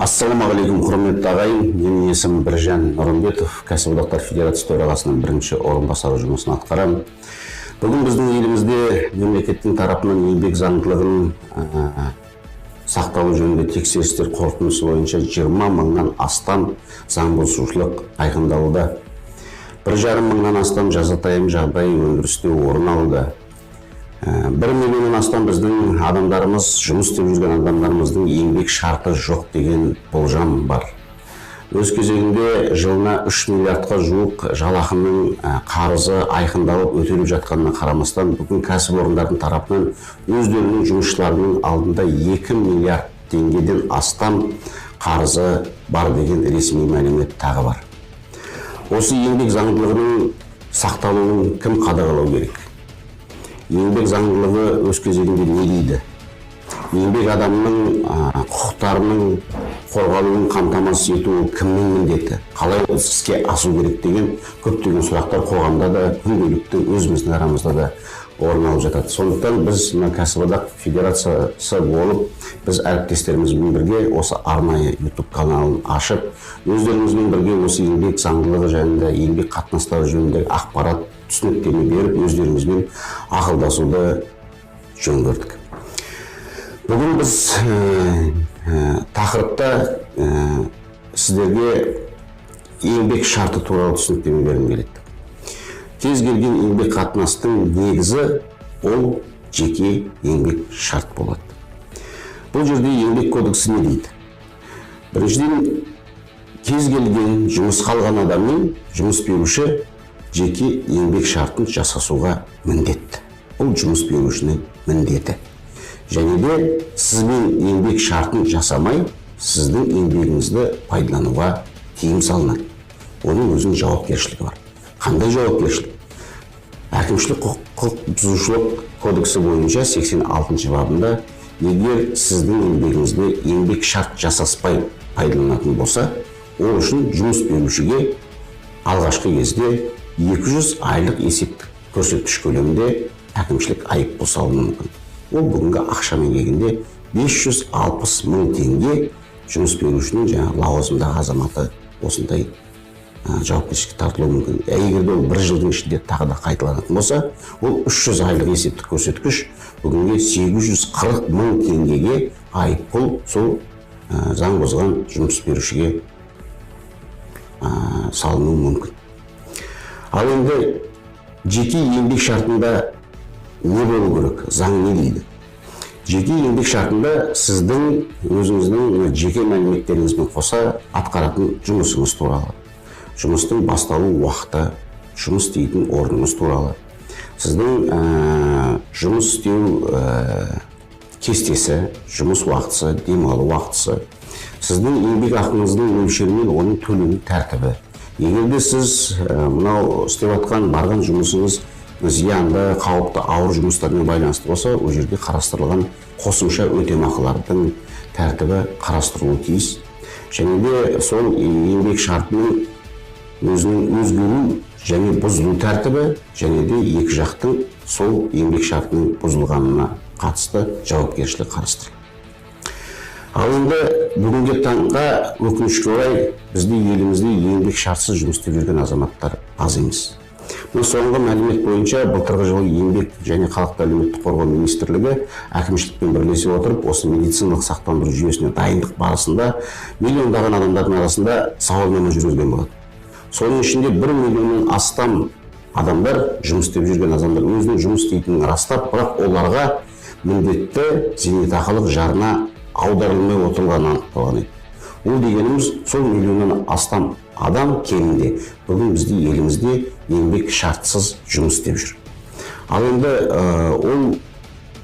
Ассалаумағалейкум, құрметті ағайын. Менің есімім Біржан Нұрымбетов, Кәсіподақтар Федерациясы төрағасының бірінші орынбасары жұмысын атқарамын. Бүгін біздің елімізде мемлекеттің тарапынан еңбек заңдылығының сақталу жөнінде тексерістер қорытындысы бойынша 20 мыңнан астам заң бұзушылық айқындалуда. 1,5 мыңнан астам жазатайым жағдай өндірісте орын алды. 1 миллионнан астам біздің адамдарымыз, жұмыс істеп жүрген адамдарымыздың еңбек шарты жоқ деген болжам бар. Өз кезегінде жылына 3 миллиардқа жуық жалақының қарызы айқындалып өтеліп жатқанына қарамастан, бүгін кәсіпорындардың тарапынан өздерінің жұмысшыларының алдында 2 миллиард теңгеден астам қарызы бар деген ресми мәлімет тағы бар. Осы еңбек заңдылығының сақталуын кім қадағалау керек? Еңбек заңдылығы өз кезегінде не дейді? Еңбек адамның құқықтарының қорғалуын қамтамасыз ету кімнің міндеті? Қалай іске асу керек деген көптеген сұрақтар қоғамда да, күнделікті өзіміздің арамызда да орын алып жатады. Сондықтан біз Кәсіподақ Федерациясы болып, біз әріптестерімізбен бірге осы арнайы YouTube каналын ашып, өздеріңізбен бірге осы еңбек заңдылығы жайында, еңбек қатынастары жөніндегі ақпарат, түсініктеме беріп, өздеріңізбен ақылдасуды жөн көрдік. Бүгін біз тақырыпта сіздерге еңбек шарты туралы түсініктеме бергім келеді. Кез келген еңбек қатынастың негізі ол жеке еңбек шарт болады. Бұл жерде еңбек кодексі не дейді? Біріншіден, кез келген жұмысқа алған адамның жұмыс беруші жеке еңбек шартын жасасуға міндетті. Бұл жұмыс берушінің міндеті. Және де сізбен еңбек шартын жасамай, сіздің еңбегіңізді пайдалануға тыйым салынады. Оның өзінің жауапкершілігі бар. Қандай жауапкершілік? Әкімшілік құқық бұзушылық кодексі бойынша 86 бабында, егер сіздің еңбегіңізді еңбек шарт жасаспай пайдаланатын болса, ол үшін жұмыс берушіге алғашқы кезде 200 айлық есептік көрсеткіш көлемінде әкімшілік айыппұл салуы мүмкін. Ол бүгінгі ақшамен келгенде 560 мың теңге жұмыс берушінің жаңағы лауазымдағы азаматы осындай жауапкершілікке тартылуы мүмкін. Егер ол 1 жылдың ішінде тағы да қайталанатын болса, ол 300 айлық есептік көрсеткіш бүгінге 840 мың теңгеге айыппұл сол заң бұзған жұмыс берушіге салынуы мүмкін. Ал енді жеке еңбек шартында не болу керек? Заң не дейді? Жеке еңбек шартында сіздің өзіңіздің жеке мәліметтеріңізбен қоса атқаратын жұмысыңыз туралы, жұмыстың басталу уақыты, жұмыс істейтін орныңыз туралы, сіздің жұмыс істеу кестесі, жұмыс уақытысы, демалу уақытысы, сіздің еңбек ақыңыздың мөлшері мен оның төлену тәртібі. Егер де сіз мынау істеп жатқан барған жұмысыңыз зиянды, қауіпті, ауыр жұмыстармен байланысты болса, ол жерде қарастырылған қосымша өтемақылардың тәртібі қарастырылуы тиіс. Және де сол еңбек шартының өзінің өзгеру және бұзылу тәртібі, және де екі жақтың сол еңбек шартының бұзылғанына қатысты жауапкершілік қарастырылды. Ал енді бүгінгі таңда өкінішке орай бізде елімізде еңбек шартсыз жұмыс істеп жүрген азаматтар аз емес. Соңғы мәлімет бойынша былтырғы жылы еңбек және халықты әлеуметтік қорғау министрлігі әкімшілікпен бірлесе отырып, осы медициналық сақтандыру жүйесіне дайындық барысында миллиондаған адамдардың арасында сауалнама жүргізген болады. Соның ішінде 1 миллионнан астам адамдар, жұмыс істеп жүрген адамдар өзінің жұмыс істейтінін растап, бірақ оларға міндетті зейнетақылық жарна аударылмай отырғаны анықталған еді. Ол дегеніміз, сол миллионнан астам адам кемінде бүгін бізде елімізде еңбек шартсыз жұмыс істеп жүр. Ал енді ол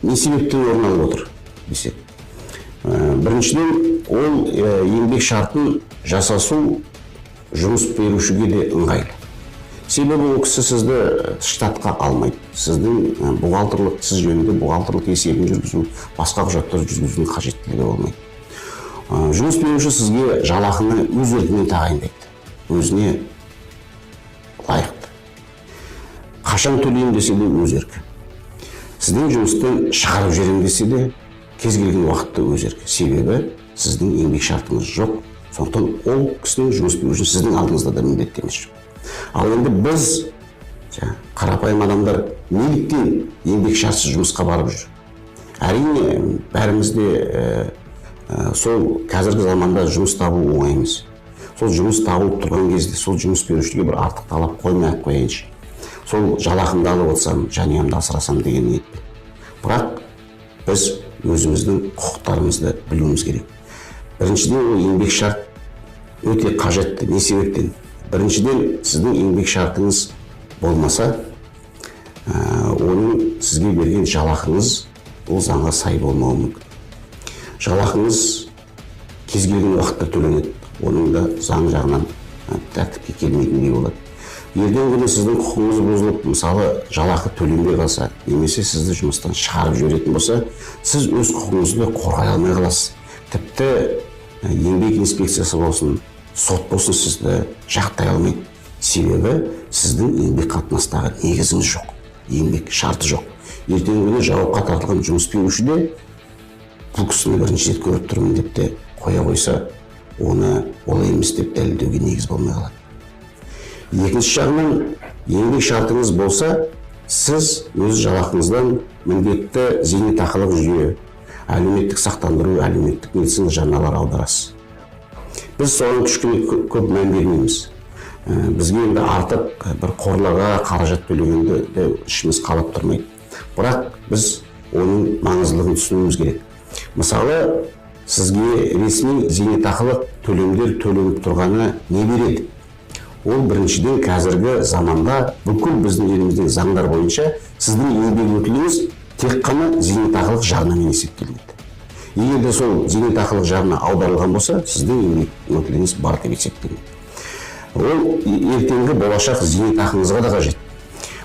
не себептен орын алып отыр десек? Біріншіден, ол еңбек шартын жасасу жұмыс берушіге де ыңғайлы. Себебі ол кісі сізді штатқа алмайды. Сіздің бухгалтерлік, сіз жөнінде бухгалтерлік есебін жүргізу, басқа құжаттар жүргізудің қажеттілігі болмайды. Жұмыс беруші сізге жалақыны өз еркімен тағайындайды, өзіне лайықты. Қашан төлеймін десе де өз еркі. Сіздің жұмыстан шығарып жіберем десе де кез келген уақытта өзгереді. Себебі сіздің еңбек шартыңыз жоқ. Сондықтан ол кісінің жұмыс беруші сіздің алдыңызда да міндеттемесі жоқ. Ал енді біз қарапайым адамдар неліктен еңбек шартсыз жұмысқа барып жүр? Әрине, бәрімізде сол қазіргі заманда жұмыс табу оңай емес. Сол жұмыс табылып тұрған кезде сол жұмыс берушіге бір артық талап қоймай-ақ қояйыншы. Сол жалақымды алып отырсам, жанұямды асырасам деген ниетпен. Бірақ біз өзіміздің құқықтарымызды білуіміз керек. Біріншіден, ол еңбек шарт өте қажетті. Не себептен? Біріншіден, сіздің еңбек шартыңыз болмаса, оның сізге берген жалақыңыз ол заңға сай болмауы мүмкін. Жалақыңыз кез келген уақытта төленеді. Оның да заң жағынан тәртіпке келмейтіндей болады. Ертеңгі күні сіздің құқығыңыз бұзылып, мысалы, жалақы төленбей қалса, немесе сізді жұмыстан шығарып жіберетін болса, сіз өз құқығыңызды қорғай алмай қаласыз. Тіпті еңбек инспекциясы болсын, сот болсын сізді жақтай алмайды. Себебі сіздің еңбек қатынастағы негізіңіз жоқ, еңбек шарты жоқ. Ертеңгі күні жауапқа тартылған жұмыс беруші де бұл кісіні бірінші рет көріп тұрмын деп те қоя қойса, оны олай емес деп дәлелдеуге негіз болмай қалады. Екінші жағынан, еңбек шартыңыз болса, сіз өз жалақыңыздан міндетті зейнетақылық жүйе, әлеуметтік сақтандыру, әлеуметтік медицина жарналар аударасыз. Біз соған кішкене көп мән бермейміз. Бізге енді артып бір қорларға қаражат төлегенде де ішіміз қалап тұрмайды. Бірақ біз оның маңыздылығын түсінуіміз керек. Мысалы, сізге ресми зейнетақылық төлемдер төленіп тұрғаны не береді? Ол біріншіден қазіргі заманда бүкіл біздің еліміздегі заңдар бойынша сіздің еңбек өтіліңіз тек қана зейнетақылық жарнамен есептелінеді. Егер де сол зейнетақылық жарна аударылған болса, сіздің еңбек өтіліңіз бар деп есептелінеді. Ол ертеңгі болашақ зейнетақыңызға да қажет.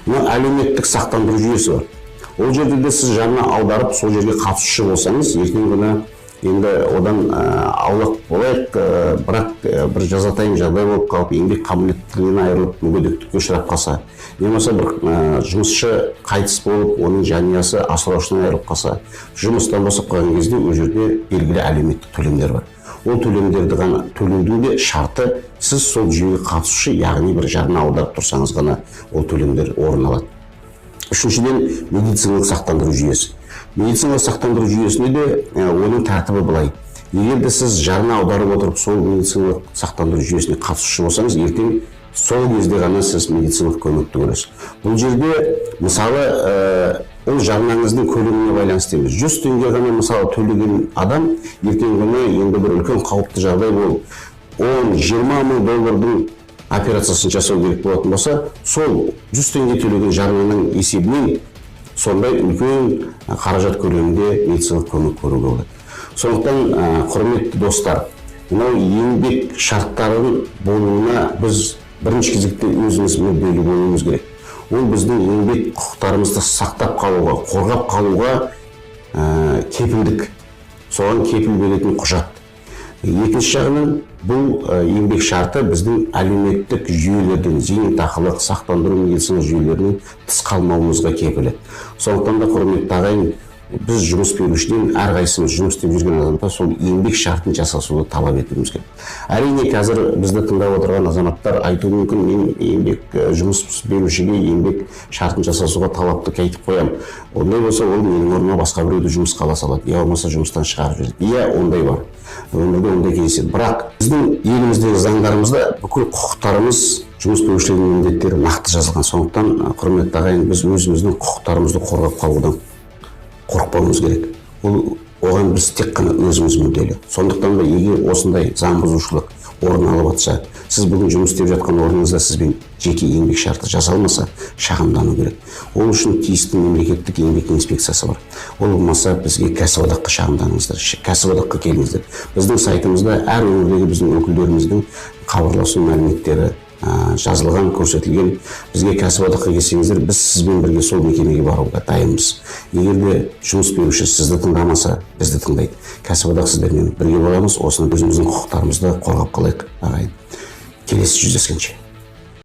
Мына әлеуметтік сақтандыру жүйесі бар. Ол жерде де сіз жарна аударып, сол жерге қатысушы болсаңыз, ертеңгі күні енді одан аулақ болайық, бірақ бір жазатайым жағдай болып қалып, еңбек қабілеттілігінен айырылып, мүгедектікке ұшырап қалса, немесе бір жұмысшы қайтыс болып, оның жанұясы асыраушысынан айырылып қалса, жұмыстан босап қалған кезде ол жерде белгілі әлеуметтік төлемдер бар. Ол төлемдерді ғана төлеудің де шарты, сіз сол жүйеге қатысушы, яғни бір жарна аударып тұрсаңыз ғана ол төлемдер орын алады. Үшіншіден, медициналық сақтандыру жүйесі. Медициналық сақтандыру жүйесінде де оның тәртібі былай. Егер де сіз жарна аударып отырып, сол медициналық сақтандыру жүйесіне қатысушы болсаңыз, ертең сол кезде ғана сіз медициналық көмекті көресіз. Бұл жерде, мысалы, ол жарнаңыздың көлеміне байланысты емес. 100 теңге ғана мысалы төлеген адам, ертеңгі күні енді бір үлкен қауіпті жағдай болып, 10-20 мың доллардың операциясын жасау керек болатын болса, сол 100 теңге төлеген жарнаның есебінен сондай үлкен қаражат көлемінде медициналық көмек көруге болады. Сондықтан, құрметті достар, мынау еңбек шарттарының болуына біз бірінші кезекте өзіміз мүдделі болуымыз керек. Ол біздің еңбек құқықтарымызды сақтап қалуға, қорғап қалуға кепілдік, соған кепіл беретін құжат. Екінші жағынан, бұл еңбек шарты біздің әлеуметтік жүйелердің, зейнетақылық, сақтандыру медицина жүйелерінің тыс қалмауымызға кепілі. Сондықтан да, құрметті ағайын, біз жұмыс берушіден әрқайсымыз жұмыс істеп жүрген адамдар сол еңбек шартын жасасуды талап етуіміз керек. Әрине, қазір бізді тыңдап отырған азаматтар айтуы мүмкін, мен жұмыс берушіге еңбек шартын жасасуға талапты айтып қоямын. Ондай болса, ол менің орныма басқа біреуді жұмысқа ала салады, я болмаса жұмыстан шығарып жібереді. Иә, ондай бар. Өмірде ондай кездеседі. Бірақ біздің еліміздегі заңдарымызда бүкіл құқықтарымыз, жұмыс берушілердің міндеттері нақты жазылған. Сондықтан, құрметті ағайын, біз өзіміздің құқықтарымызды қорғап қалудан қорықпауымыз керек. Оған біз тек қана өзіміз мүдделі. Сондықтан да, егер осындай заң бұзушылық орын алып жатса, сіз бүгін жұмыс істеп жатқан орныңызда сізбен жеке еңбек шарты жасалмаса, шағымдану керек. Ол үшін тиісті мемлекеттік еңбек инспекциясы бар. Ол болмаса, бізге кәсіподаққа шағымданыңыздар, кәсіподаққа келіңіздер. Біздің сайтымызда әр өңірдегі біздің өкілдеріміздің хабарласу мәліметтері жазылған, көрсетілген. Бізге кәсіподаққа келсеңіздер, біз сізбен бірге сол мекемеге баруға дайынбыз. Егер де жұмыс беруші сізді тыңдамаса, бізді тыңдайды. Кәсіподақ сіздермен бірге боламыз, осыны өзіміздің құқықтарымызды қорғап қалайық, ағайын. Келесі жүздескенше.